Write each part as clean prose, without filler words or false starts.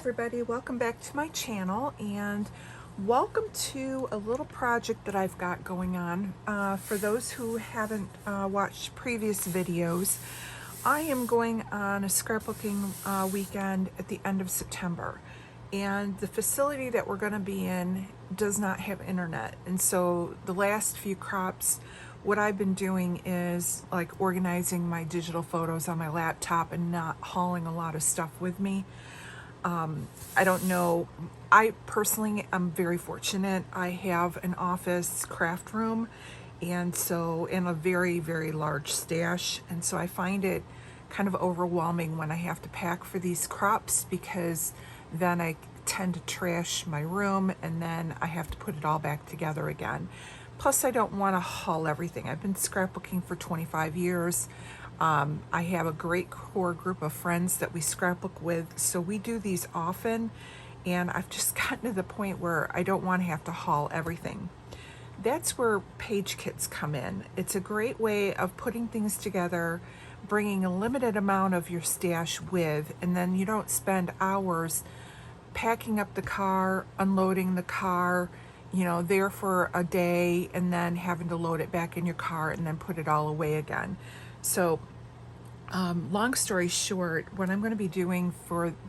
everybody, welcome back to my channel and welcome to a little project that I've got going on. For those who haven't watched previous videos, I am going on a scrapbooking weekend at the end of September, and the facility that we're going to be in does not have internet, and so the last few crops, what I've been doing is like organizing my digital photos on my laptop and not hauling a lot of stuff with me. I don't know, I personally am very fortunate. I have an office craft room, and so in a very, very large stash, and so I find it kind of overwhelming when I have to pack for these crops, because then I tend to trash my room and then I have to put it all back together again. Plus, I don't want to haul everything. I've been scrapbooking for 25 years. I have a great core group of friends that we scrapbook with, so we do these often, and I've just gotten to the point where I don't want to have to haul everything. That's where page kits come in. It's a great way of putting things together, bringing a limited amount of your stash with, and then you don't spend hours packing up the car, unloading the car, you know, there for a day, and then having to load it back in your car and then put it all away again. So long story short, what I'm going to be doing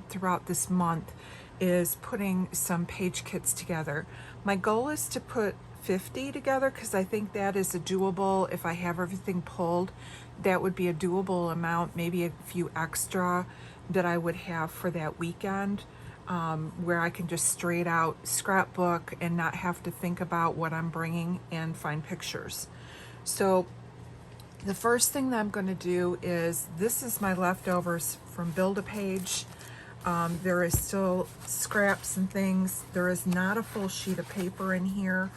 throughout this month is putting some page kits together. My goal is to put 50 together, because I think that is a doable, if I have everything pulled, that would be a doable amount, maybe a few extra that I would have for that weekend, where I can just straight out scrapbook and not have to think about what I'm bringing and find pictures. So the first thing that I'm going to do is, this is my leftovers from Build-A-Page. There is still scraps and things. There is not a full sheet of paper in here,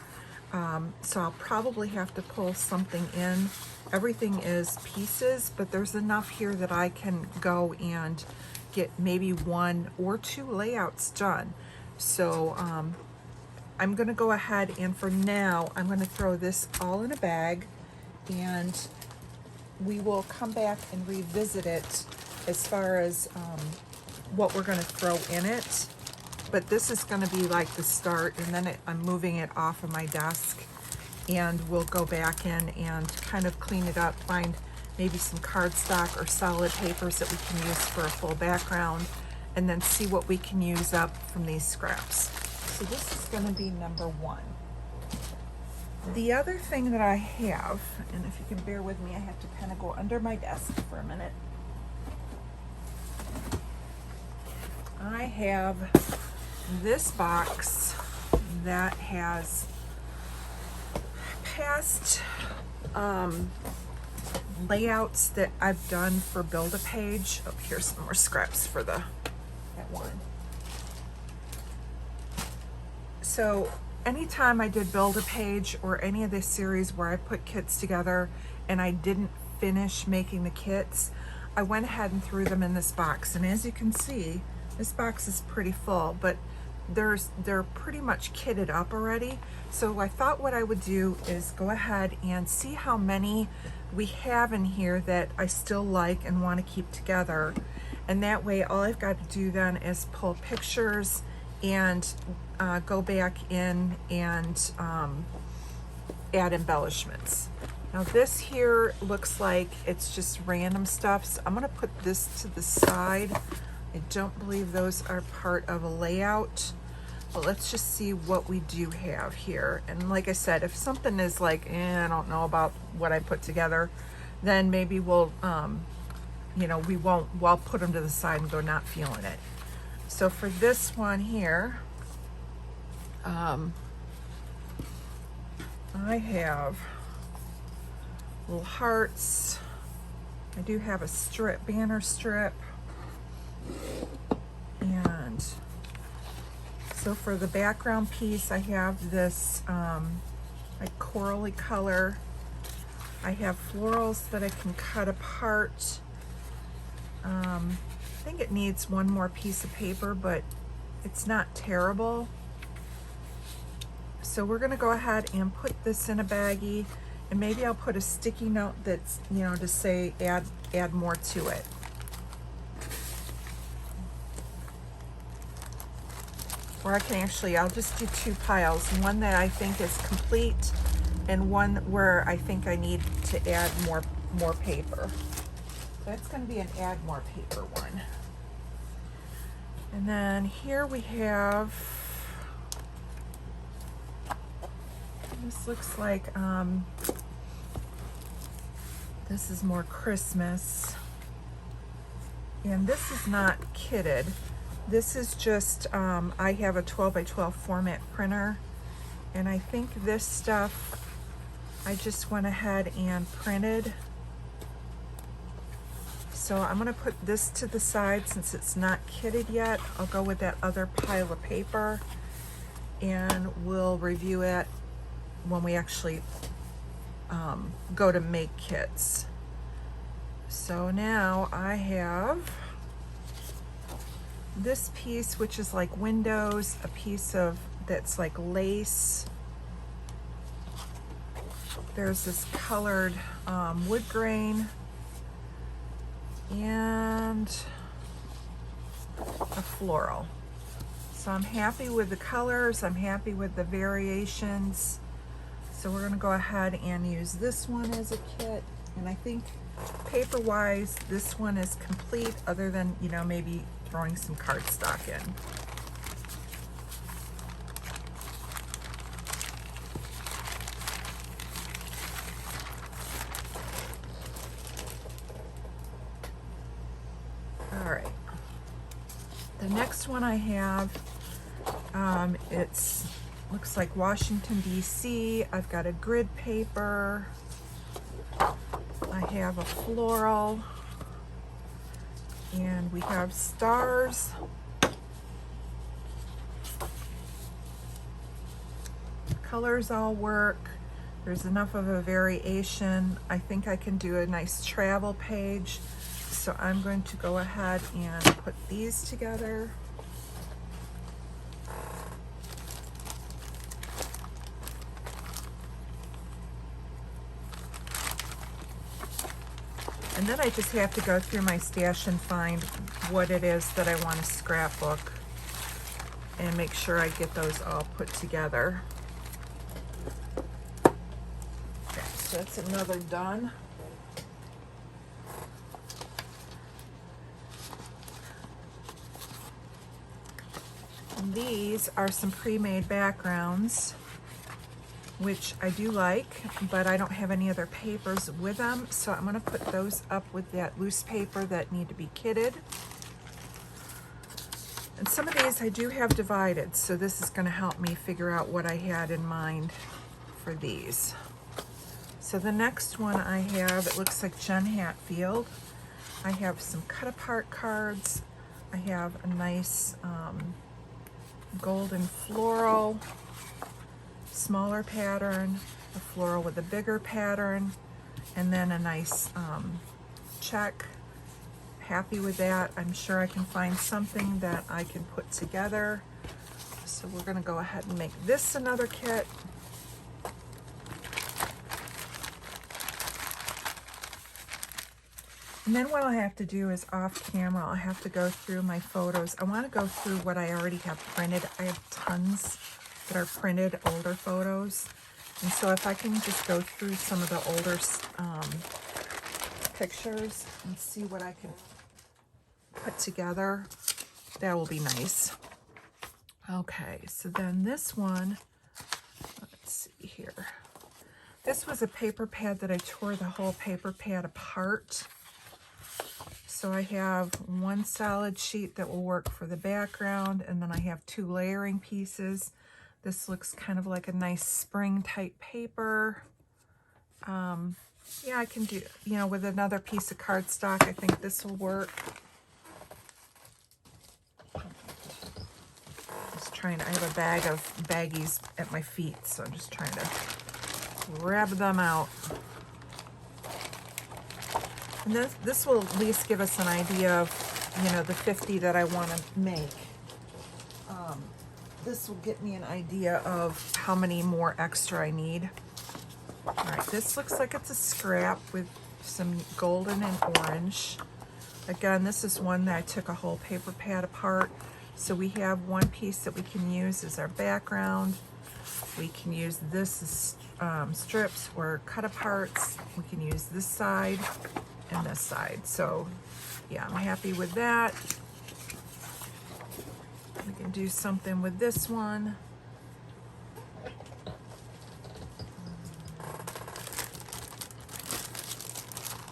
so I'll probably have to pull something in. Everything is pieces, but there's enough here that I can go and get maybe 1 or 2 layouts done. So I'm going to go ahead, and for now I'm going to throw this all in a bag, and we will come back and revisit it as far as what we're going to throw in it. But this is going to be like the start, and then I'm moving it off of my desk, and we'll go back in and kind of clean it up, find maybe some cardstock or solid papers that we can use for a full background, and then see what we can use up from these scraps. So this is going to be number 1. The other thing that I have, and if you can bear with me, I have to kind of go under my desk for a minute. I have this box that has past layouts that I've done for Build-A-Page. Oh, here's some more scraps for that one. So anytime I did Build-A-Page or any of this series where I put kits together and I didn't finish making the kits, I went ahead and threw them in this box. And as you can see, this box is pretty full, but they're pretty much kitted up already. So I thought what I would do is go ahead and see how many we have in here that I still like and want to keep together. And that way, all I've got to do then is pull pictures and go back in and add embellishments. Now this here looks like it's just random stuff, so I'm going to put this to the side. I don't believe those are part of a layout, but let's just see what we do have here. And like I said, if something is like, I don't know about what I put together, then maybe we'll, you know, we'll put them to the side and go not feeling it. So for this one here, I have little hearts. I do have a strip, banner strip. And so for the background piece, I have this like corally color. I have florals that I can cut apart. I think it needs one more piece of paper, but it's not terrible. So we're gonna go ahead and put this in a baggie, and maybe I'll put a sticky note that's, you know, to say add more to it. Or I can actually, I'll just do 2 piles. One that I think is complete and one where I think I need to add more paper. That's going to be an add more paper one. And then here we have, this looks like, this is more Christmas. And this is not kitted. This is just, I have a 12 by 12 format printer. And I think this stuff, I just went ahead and printed. So I'm gonna put this to the side since it's not kitted yet. I'll go with that other pile of paper and we'll review it when we actually go to make kits. So now I have this piece, which is like windows, a piece of that's like lace. There's this colored wood grain and a floral. So I'm happy with the colors, I'm happy with the variations. So we're gonna go ahead and use this one as a kit. And I think paper-wise, this one is complete other than, you know, maybe throwing some cardstock in. All right. The next one I have, it's looks like Washington, D.C. I've got a grid paper. I have a floral. And we have stars. Colors all work. There's enough of a variation. I think I can do a nice travel page. So I'm going to go ahead and put these together. And then I just have to go through my stash and find what it is that I want to scrapbook and make sure I get those all put together. Okay, so that's another done. And these are some pre-made backgrounds, which I do like, but I don't have any other papers with them, so I'm going to put those up with that loose paper that need to be kitted. And some of these I do have divided, so this is going to help me figure out what I had in mind for these. So the next one I have, it looks like Jen Hatfield. I have some cut apart cards. I have a nice golden floral, smaller pattern, a floral with a bigger pattern, and then a nice check. Happy with that. I'm sure I can find something that I can put together. So we're going to go ahead and make this another kit. And then what I have to do is off camera, I have to go through my photos. I want to go through what I already have printed. I have tons that are printed, older photos. And so if I can just go through some of the older pictures and see what I can put together, that will be nice. Okay, so then this one, let's see here. This was a paper pad that I tore the whole paper pad apart. So I have one solid sheet that will work for the background, and then I have 2 layering pieces. This looks kind of like a nice spring type paper. Yeah, I can do, you know, with another piece of cardstock, I think this will work. Just trying to, I have a bag of baggies at my feet, so I'm just trying to grab them out. And this will at least give us an idea of, you know, the 50 that I want to make. This will get me an idea of how many more extra I need. All right, this looks like it's a scrap with some golden and orange. Again, this is one that I took a whole paper pad apart. So we have one piece that we can use as our background. We can use this as strips or cut aparts. We can use this side and this side. So yeah, I'm happy with that. We can do something with this one.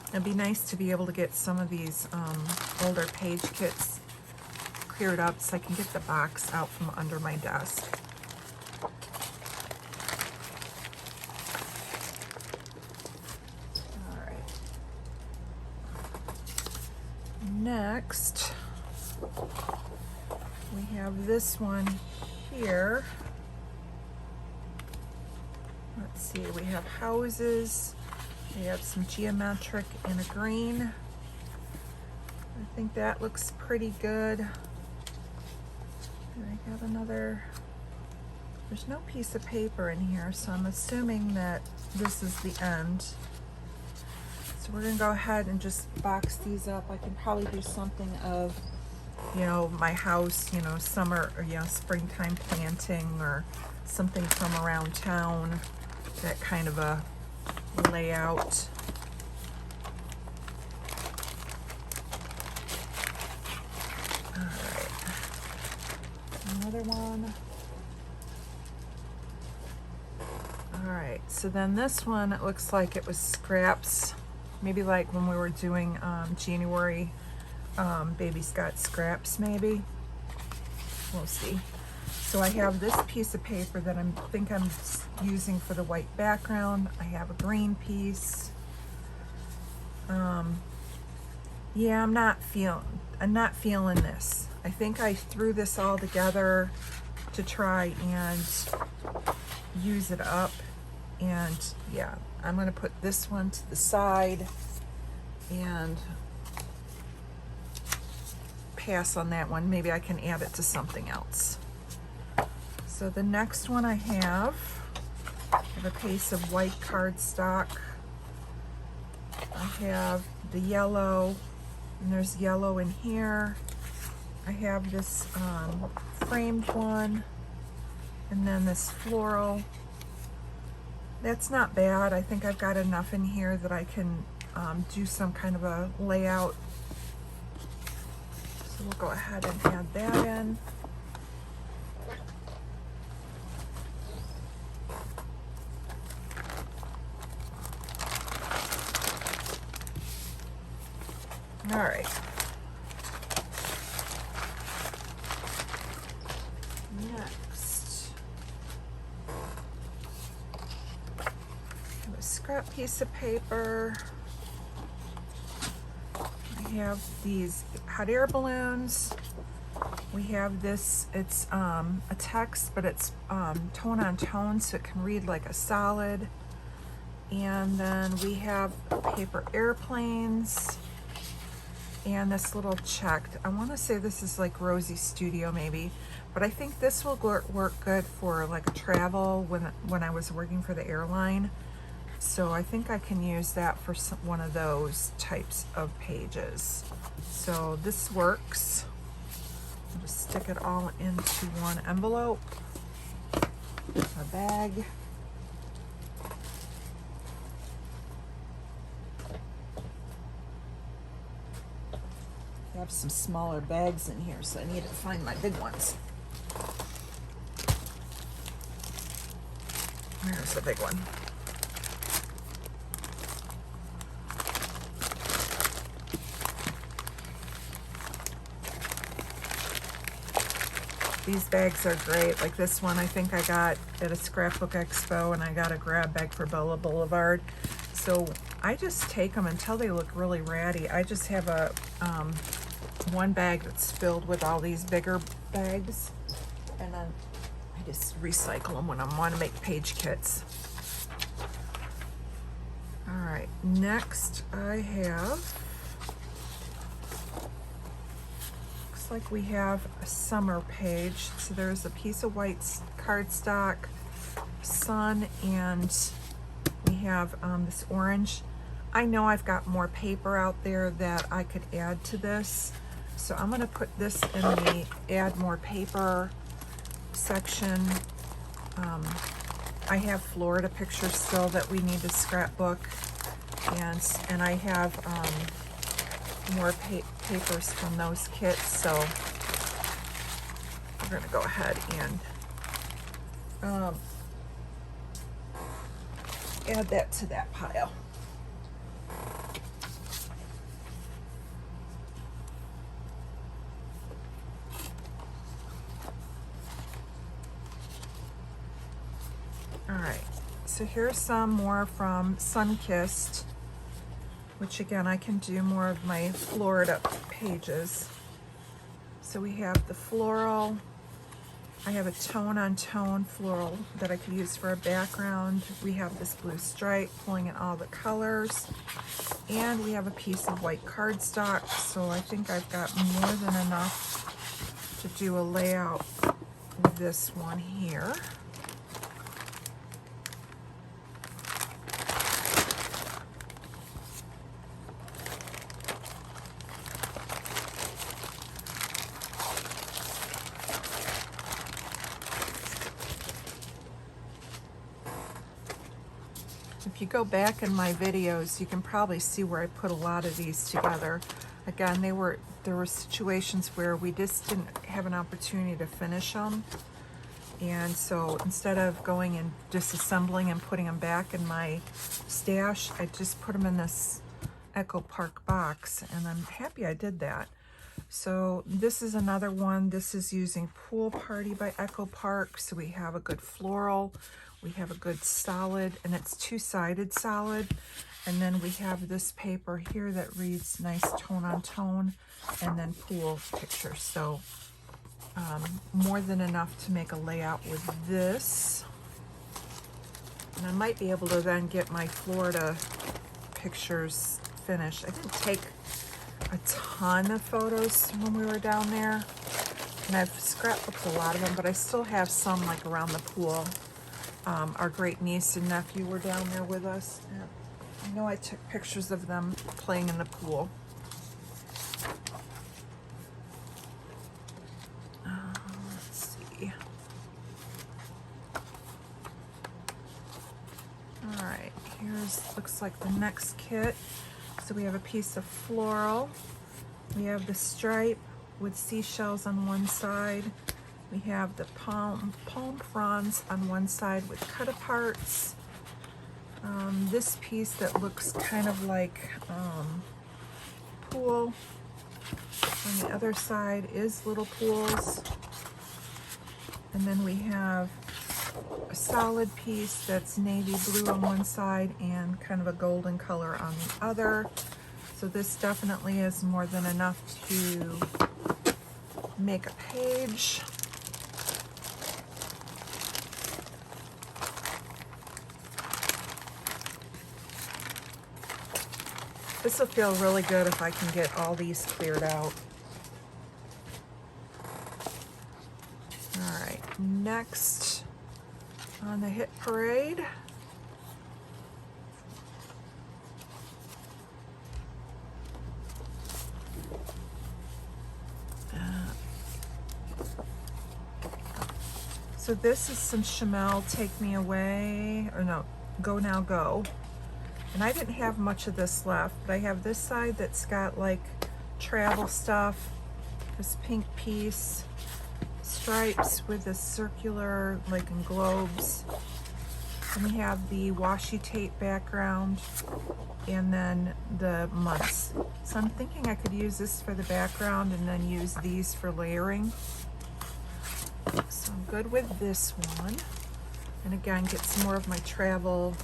It'd be nice to be able to get some of these older page kits cleared up so I can get the box out from under my desk. All right. Next, we have this one here. Let's see, we have houses. We have some geometric and a green. I think that looks pretty good. And I have another, there's no piece of paper in here, so I'm assuming that this is the end. So we're gonna go ahead and just box these up. I can probably do something of, you know, my house, you know, summer or, you know, springtime planting or something from around town, that kind of a layout. All right, another one. All right, so then this one, it looks like it was scraps, maybe like when we were doing January Baby's Got Scraps, maybe. We'll see. So I have this piece of paper that I think I'm using for the white background. I have a green piece. Yeah, I'm not feeling this. I think I threw this all together to try and use it up. And yeah, I'm gonna put this one to the side and pass on that one. Maybe I can add it to something else. So the next one I have a piece of white cardstock. I have the yellow, and there's yellow in here. I have this framed one, and then this floral. That's not bad. I think I've got enough in here that I can do some kind of a layout. So we'll go ahead and add that in. All right. Next, I have a scrap piece of paper. I have these hot air balloons. We have this, it's a text, but it's tone on tone, so it can read like a solid. And then we have paper airplanes. And this little checked, I want to say this is like Rosie Studio maybe, but I think this will work good for like a travel when I was working for the airline. So I think I can use that for one of those types of pages. So this works. I'll just stick it all into one envelope, a bag. I have some smaller bags in here, so I need to find my big ones. There's the big one. These bags are great. Like this one I think I got at a scrapbook expo, and I got a grab bag for Bella Boulevard. So I just take them until they look really ratty. I just have a one bag that's filled with all these bigger bags, and then I just recycle them when I want to make page kits. All right, next I have, looks like we have a summer page. So there's a piece of white cardstock, sun, and we have this orange. I know I've got more paper out there that I could add to this. So I'm going to put this in the add more paper section. I have Florida pictures still that we need to scrapbook, and I have more papers from those kits, so we're going to go ahead and add that to that pile. All right, so here's some more from Sunkissed, which again, I can do more of my Florida pages. So we have the floral. I have a tone-on-tone floral that I could use for a background. We have this blue stripe pulling in all the colors. And we have a piece of white cardstock, so I think I've got more than enough to do a layout with this one here. If you go back in my videos, you can probably see where I put a lot of these together. Again, there were situations where we just didn't have an opportunity to finish them. And so instead of going and disassembling and putting them back in my stash, I just put them in this Echo Park box, and I'm happy I did that. So this is another one. This is using Pool Party by Echo Park. So we have a good floral. We have a good solid, and it's two-sided solid. And then we have this paper here that reads nice tone on tone, and then pool pictures. So more than enough to make a layout with this. And I might be able to then get my Florida pictures finished. I didn't take a ton of photos when we were down there, and I've scrapbooked a lot of them, but I still have some like around the pool. Our great niece and nephew were down there with us. And I know I took pictures of them playing in the pool. Let's see. All right, looks like the next kit. So we have a piece of floral. We have the stripe with seashells on one side. We have the palm fronds on one side with cut aparts. This piece that looks kind of like pool. On the other side is little pools. And then we have a solid piece that's navy blue on one side and kind of a golden color on the other. So this definitely is more than enough to make a page. This will feel really good if I can get all these cleared out. All right, next on the hit parade. So this is some Chamel Take Me Away, or no, Go Now Go. And I didn't have much of this left, but I have this side that's got like travel stuff, this pink piece, stripes with the circular, like in globes. And we have the washi tape background, and then the months. So I'm thinking I could use this for the background and then use these for layering. So I'm good with this one. And again, get some more of my travel.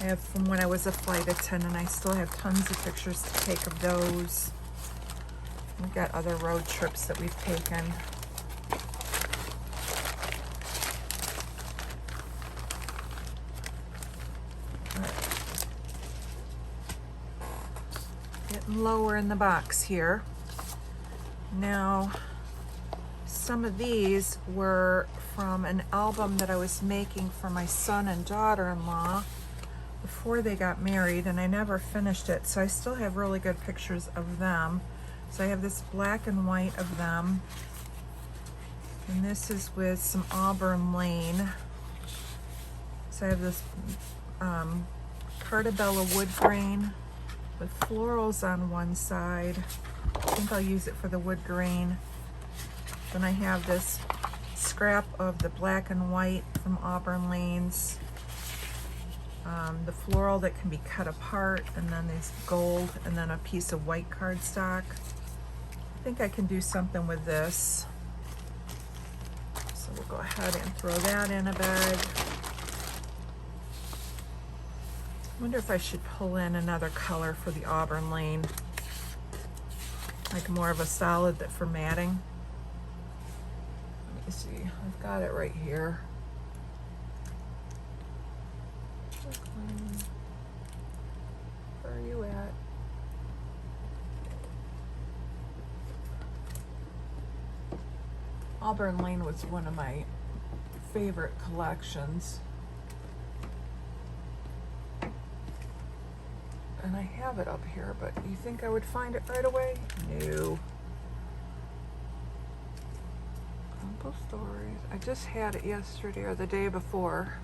I have from when I was a flight attendant. I still have tons of pictures to take of those. We've got other road trips that we've taken. Getting lower in the box here. Now, some of these were from an album that I was making for my son and daughter-in-law before they got married, and I never finished it, so I still have really good pictures of them. So I have this black and white of them. And this is with some Auburn Lane. So I have this Cartabella wood grain with florals on one side. I think I'll use it for the wood grain. Then I have this scrap of the black and white from Auburn Lanes. The floral that can be cut apart, and then this gold, and then a piece of white cardstock. I think I can do something with this. So we'll go ahead and throw that in a bag. I wonder if I should pull in another color for the Auburn Lane, like more of a solid that for matting. Let me see, I've got it right here. Where are you at? Auburn Lane was one of my favorite collections. And I have it up here, but you think I would find it right away? No. Simple Stories. I just had it yesterday or the day before.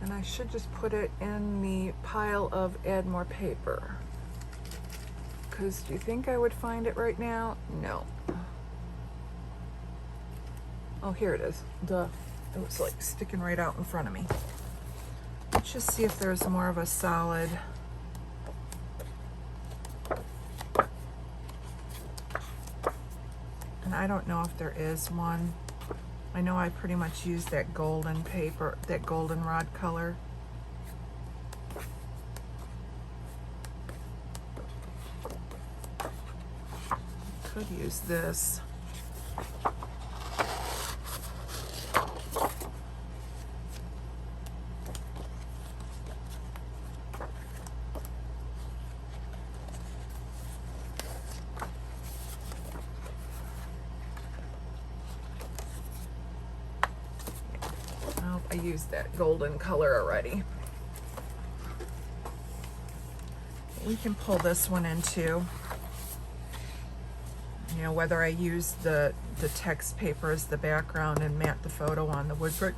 And I should just put it in the pile of add more paper. Because do you think I would find it right now? No. Oh, here it is. Duh. It was like sticking right out in front of me. Let's just see if there's more of a solid. And I don't know if there is one. I know I pretty much used that golden paper, that goldenrod color. Could use this. I used that golden color already. We can pull this one in too. You know, whether I use the text paper as the background and mat the photo on the wood brick,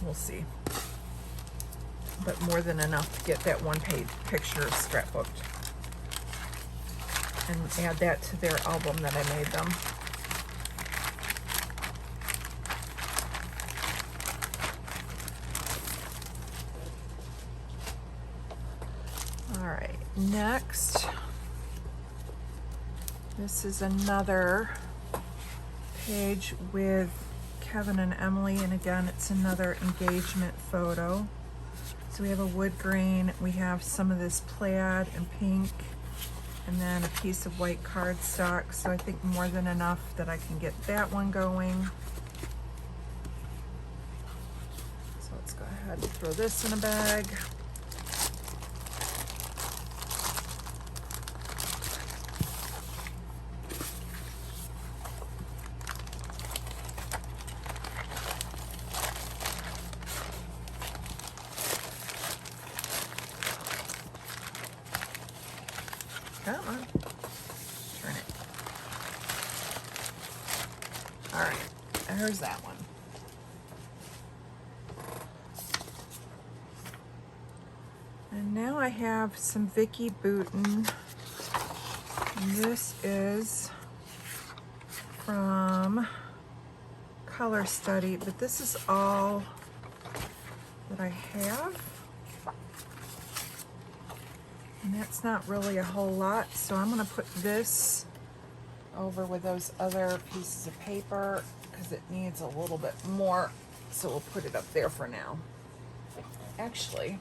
we'll see. But more than enough to get that one-page picture scrapbooked. And add that to their album that I made them. Alright, next, this is another page with Kevin and Emily, and again, it's another engagement photo. So we have a wood grain, we have some of this plaid and pink, and then a piece of white cardstock, so I think more than enough that I can get that one going. So let's go ahead and throw this in a bag. Come on, turn it. All right, there's that one. And now I have some Vicky Bouton. And this is from Color Study, but this is all that I have. And that's not really a whole lot, so I'm gonna put this over with those other pieces of paper because it needs a little bit more, so we'll put it up there for now. Actually,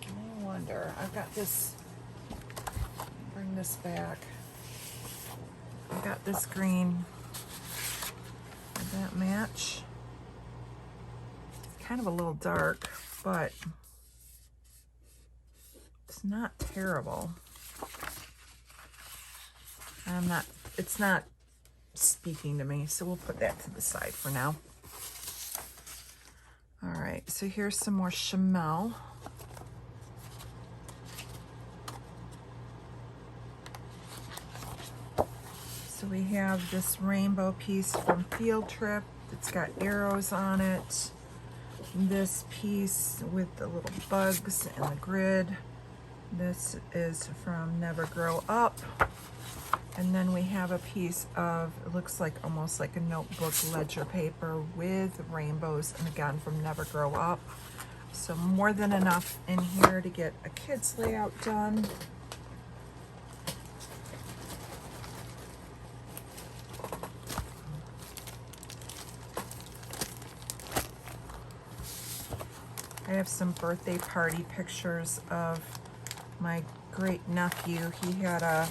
I wonder, I've got this, bring this back. I got this green. Does that match? It's kind of a little dark, but it's not terrible. It's not speaking to me, so we'll put that to the side for now. All right. right, so here's some more Chamel. So we have this rainbow piece from Field Trip. It's got arrows on it. This piece with the little bugs and the grid. This is from Never Grow Up. And then we have a piece of, it looks like almost like a notebook ledger paper with rainbows, and again from Never Grow Up. So more than enough in here to get a kid's layout done. I have some birthday party pictures of my great nephew. He had a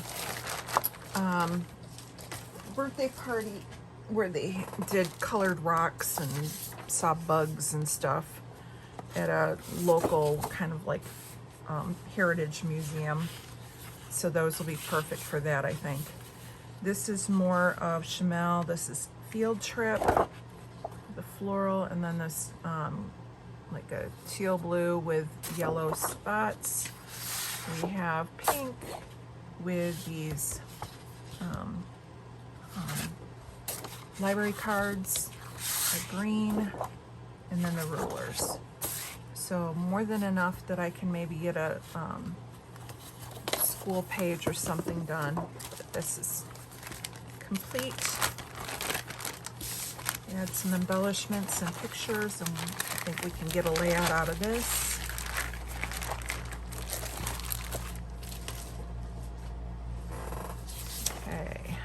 birthday party where they did colored rocks and saw bugs and stuff at a local kind of like heritage museum. So those will be perfect for that, I think. This is more of Chamel. This is Field Trip, the floral, and then this like a teal blue with yellow spots. We have pink with these library cards, a green, and then the rulers. So more than enough that I can maybe get a school page or something done. But this is complete. Add some embellishments and pictures, and I think we can get a layout out of this. Okay.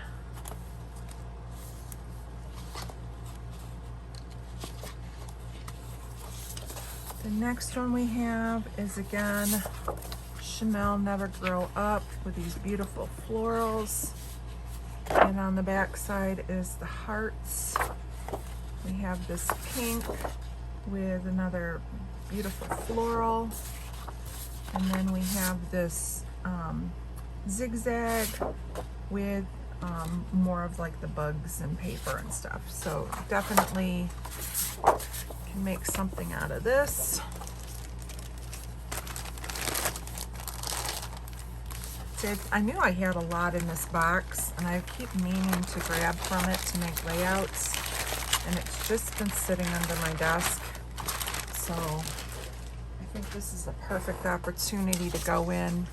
The next one we have is again Chamel Never Grow Up with these beautiful florals. And on the back side is the hearts. We have this pink with another beautiful floral. And then we have this zigzag with more of like the bugs and paper and stuff. So definitely can make something out of this. I knew I had a lot in this box, and I keep meaning to grab from it to make layouts, and it's just been sitting under my desk. So I think this is a perfect opportunity to go in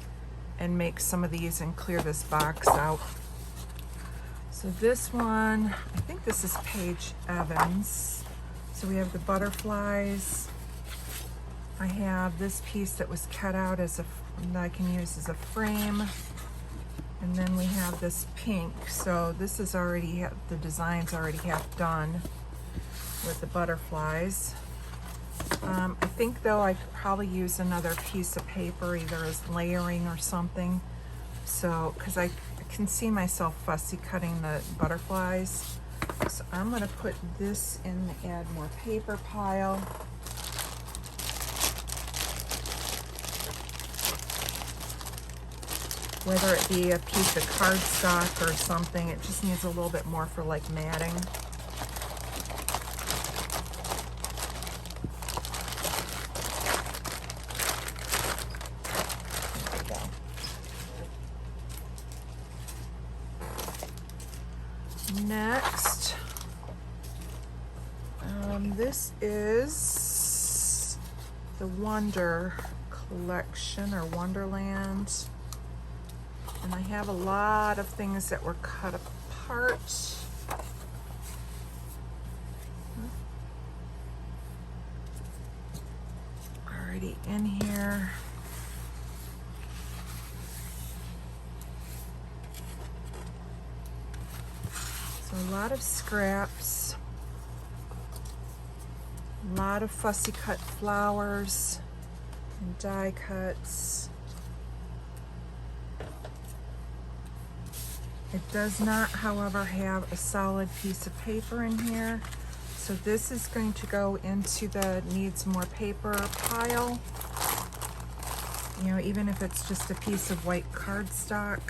and make some of these and clear this box out. So this one, I think this is Paige Evans. So we have the butterflies. I have this piece that was cut out as a, that I can use as a frame. And then we have this pink. So this is already, the design's already half done with the butterflies. I think though I could probably use another piece of paper either as layering or something. So, because I can see myself fussy cutting the butterflies. So I'm going to put this in the add more paper pile. Whether it be a piece of cardstock or something, it just needs a little bit more for like matting. Next, this is the Wonder Collection or Wonderland, and I have a lot of things that were cut apart. Already in here. So a lot of scraps, a lot of fussy cut flowers and die cuts. It does not, however, have a solid piece of paper in here. So this is going to go into the needs more paper pile. You know, even if it's just a piece of white cardstock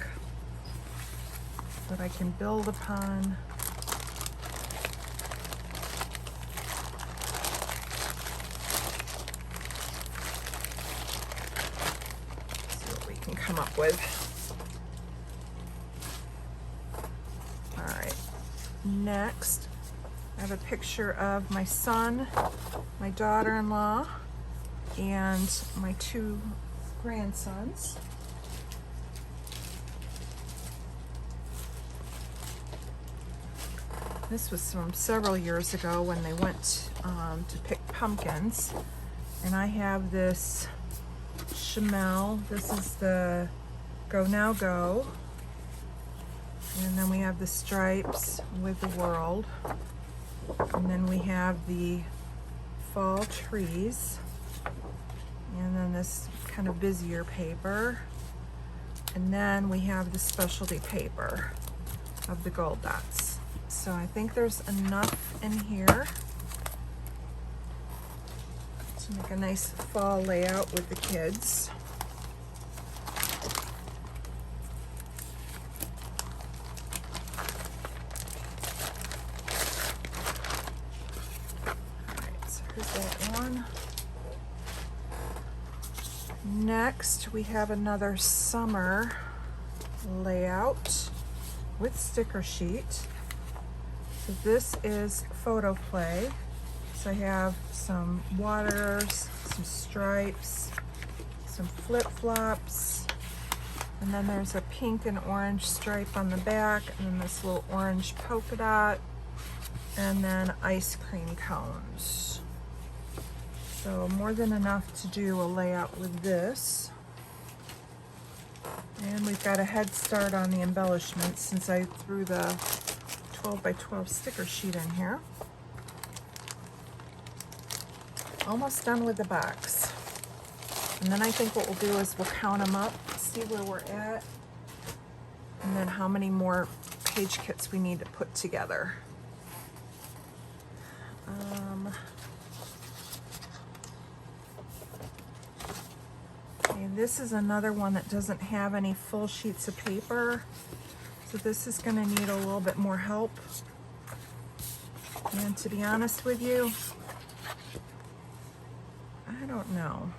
that I can build upon. come up with. All right, next I have a picture of my son, my daughter-in-law, and my 2 grandsons. This was from several years ago when they went to pick pumpkins. And I have this Chamel. This is the Go Now Go. And then we have the stripes with the world. And then we have the fall trees. And then this kind of busier paper. And then we have the specialty paper of the gold dots. So I think there's enough in here to make a nice fall layout with the kids. That one. Next, we have another summer layout with sticker sheet. So this is photo play. So I have some waters, some stripes, some flip-flops, and then there's a pink and orange stripe on the back, and then this little orange polka dot, and then ice cream cones. So more than enough to do a layout with this. And we've got a head start on the embellishments since I threw the 12 by 12 sticker sheet in here. Almost done with the box. And then I think what we'll do is we'll count them up, see where we're at, and then how many more page kits we need to put together. Okay, this is another one that doesn't have any full sheets of paper. So this is going to need a little bit more help. And to be honest with you, I don't know.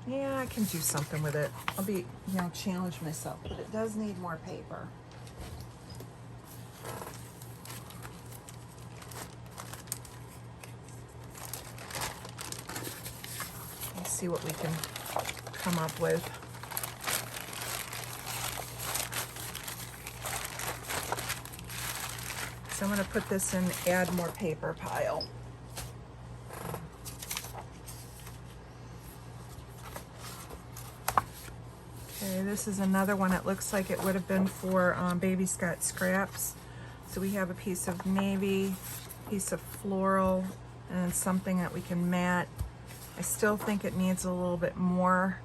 Yeah, I can do something with it. I'll be, challenge myself, but it does need more paper. Let's see what we can come up with. So I'm going to put this in add more paper pile. Okay, this is another one. It looks like it would have been for Baby Scott scraps. So we have a piece of navy, piece of floral, and something that we can mat. I still think it needs a little bit more.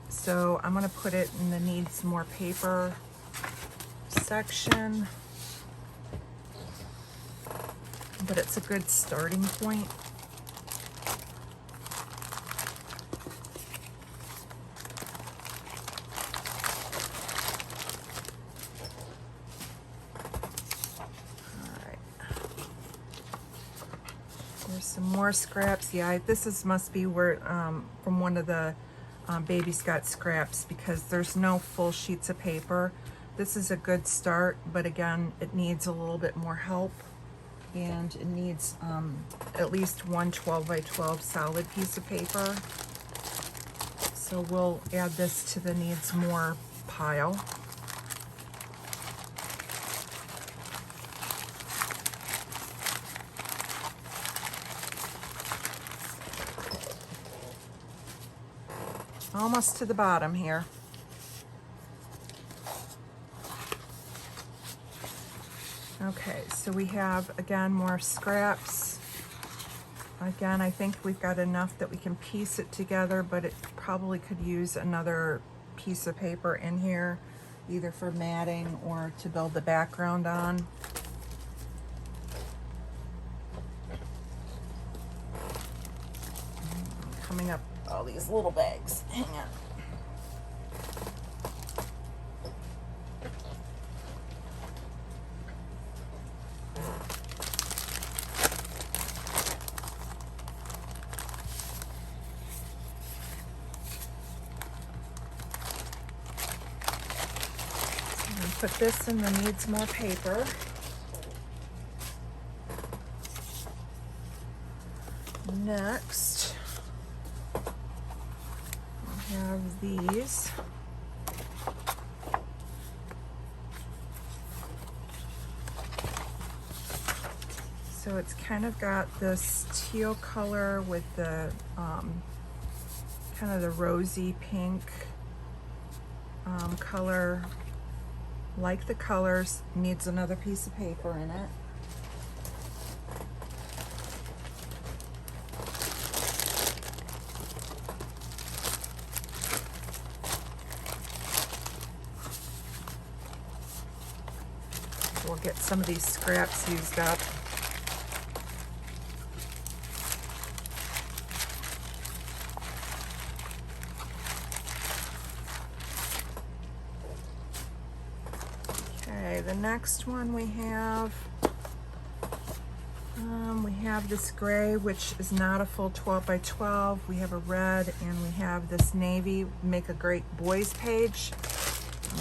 So I'm going to put it in the needs more paper section. But it's a good starting point. There's some more scraps. Yeah, this must be where from one of the Baby Scott scraps, because there's no full sheets of paper. This is a good start, but again, it needs a little bit more help, and it needs at least one 12 by 12 solid piece of paper. So we'll add this to the needs more pile. Almost to the bottom here. Okay, so we have, again, more scraps. Again, I think we've got enough that we can piece it together, but it probably could use another piece of paper in here, either for matting or to build the background on. Coming up all these little bags. Hang on. put this in the needs more paper. Next, we have these. So it's kind of got this teal color with the kind of the rosy pink color. Like the colors, needs another piece of paper in it. We'll get some of these scraps used up. Okay, the next one we have this gray, which is not a full 12 by 12. We have a red and we have this navy. Make a great boys page.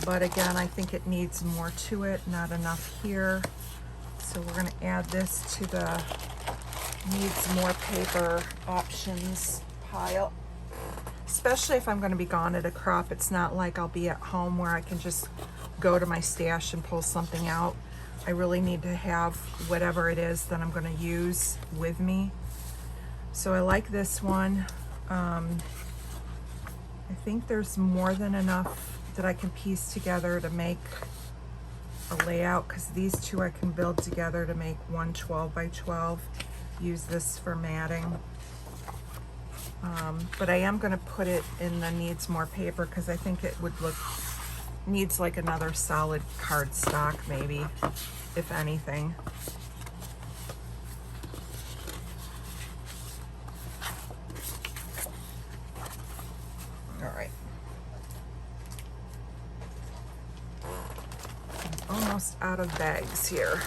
But again, I think it needs more to it, not enough here. So we're going to add this to the needs more paper options pile. Especially if I'm going to be gone at a crop, it's not like I'll be at home where I can just go to my stash and pull something out. I really need to have whatever it is that I'm going to use with me. So I like this one. I think there's more than enough that I can piece together to make a layout, because these two I can build together to make one 12 by 12. Use this for matting. But I am going to put it in the needs more paper because I think it would needs like another solid cardstock maybe, if anything. All right. I'm almost out of bags here.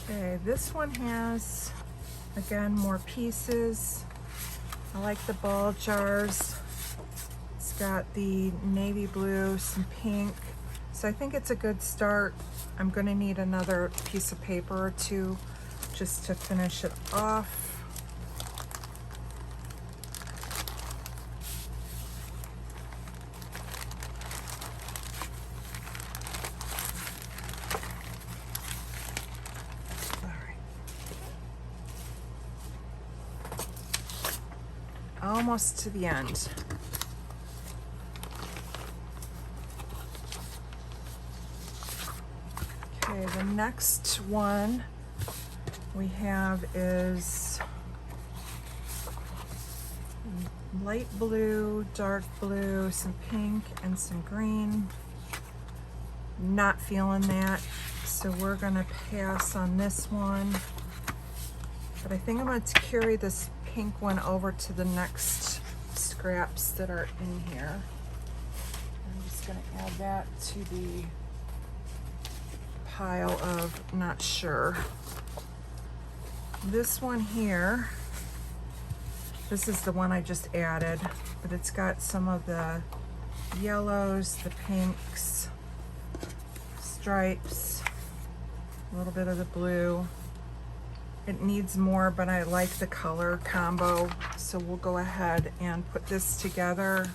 Okay, this one has, again, more pieces. I like the ball jars. It's got the navy blue, some pink. So I think it's a good start. I'm going to need another piece of paper or two just to finish it off. Almost to the end. Okay, the next one we have is light blue, dark blue, some pink, and some green. Not feeling that, so we're gonna pass on this one. But I think I'm going to carry this pink one over to the next scraps that are in here. I'm just going to add that to the pile of not sure. This one here, this is the one I just added, but it's got some of the yellows, the pinks, stripes, a little bit of the blue. It needs more, but I like the color combo, so we'll go ahead and put this together,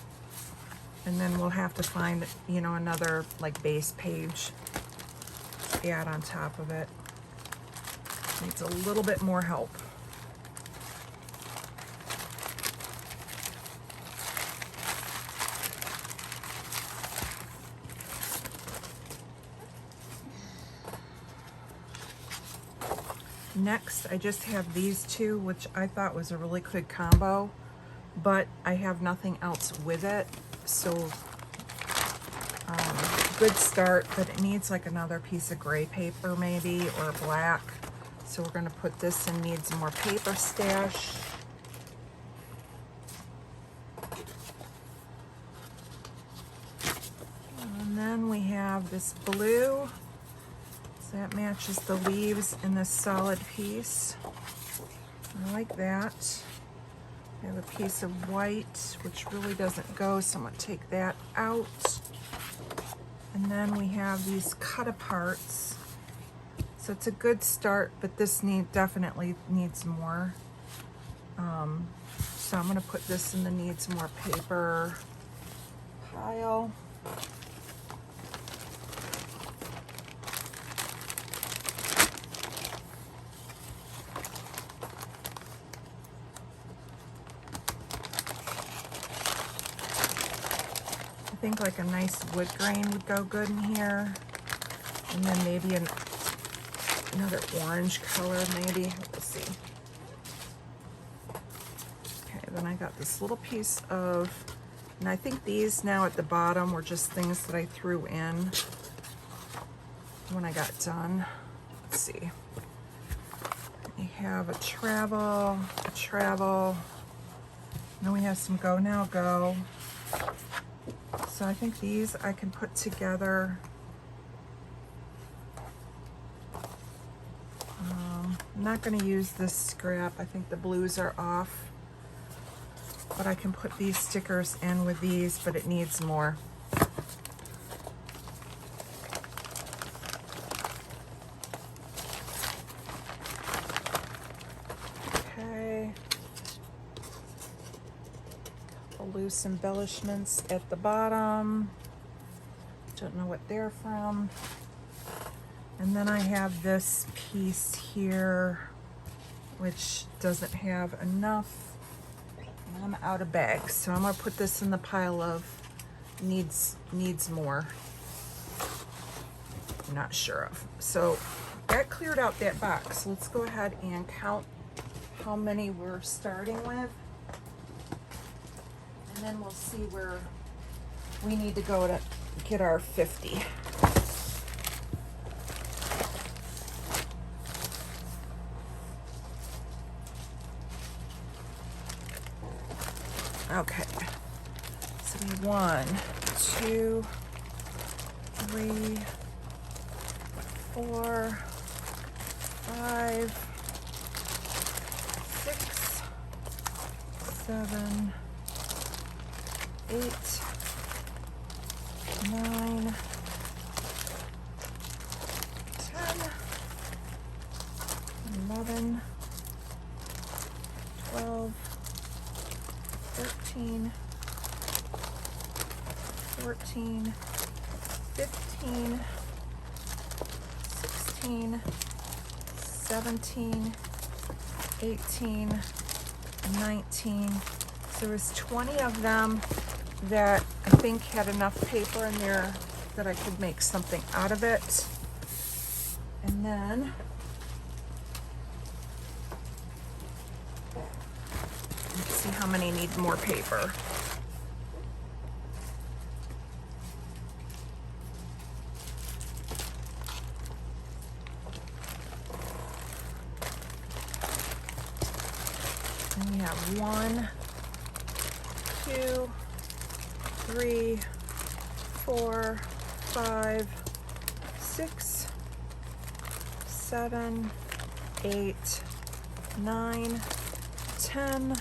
and then we'll have to find, you know, another like base page to add on top of it. Needs a little bit more help. Next, I just have these two, which I thought was a really good combo, but I have nothing else with it. So good start, but it needs like another piece of gray paper maybe, or black. So we're gonna put this in needs more paper stash. And then we have this blue. So that matches the leaves in this solid piece. I like that. I have a piece of white, which really doesn't go, so I'm gonna take that out. And then we have these cut aparts. So it's a good start, but this definitely needs more. So I'm gonna put this in the needs more paper pile. I think like a nice wood grain would go good in here. And then maybe another orange color maybe, we'll see. Okay, then I got this little piece of, and I think these now at the bottom were just things that I threw in when I got done. Let's see. We have a travel, then we have some go now go. So I think these I can put together. I'm not going to use this scrap. I think the blues are off. But I can put these stickers in with these, but it needs more. Okay. Loose embellishments at the bottom. Don't know what they're from. And then I have this piece here, which doesn't have enough. And I'm out of bags, so I'm gonna put this in the pile of needs more. I'm not sure of. So that cleared out that box. Let's go ahead and count how many we're starting with. And then we'll see where we need to go to get our 50. Okay, so we have 1, 2, 3, 4, 5, 6, 7, 8, 9, 10, 11, 12, 13, 14, 15, 16, 17, 18, 19. So there's 20 of them that I think had enough paper in there that I could make something out of it. And then let's see how many need more paper. And we have 1, 2, 3, 4, 5, 6, 7, 8, 9, 10,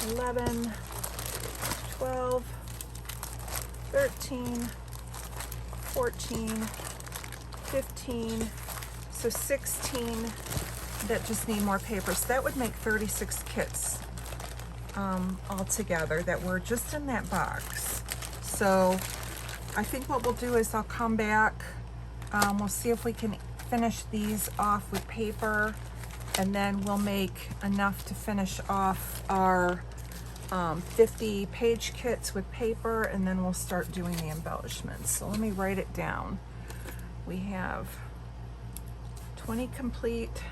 11, 12, 13, 14, 15, so 16 that just need more paper. So that would make 36 kits altogether that were just in that box. So I think what we'll do is I'll come back, we'll see if we can finish these off with paper, and then we'll make enough to finish off our 50 page kits with paper, and then we'll start doing the embellishments. So let me write it down. We have 20 complete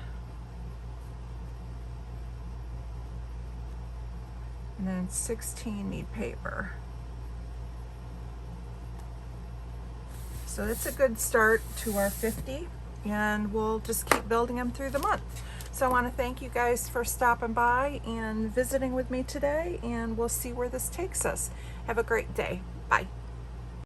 and then 16 need paper. So it's a good start to our 50, and we'll just keep building them through the month. So I want to thank you guys for stopping by and visiting with me today, and we'll see where this takes us. Have a great day. Bye.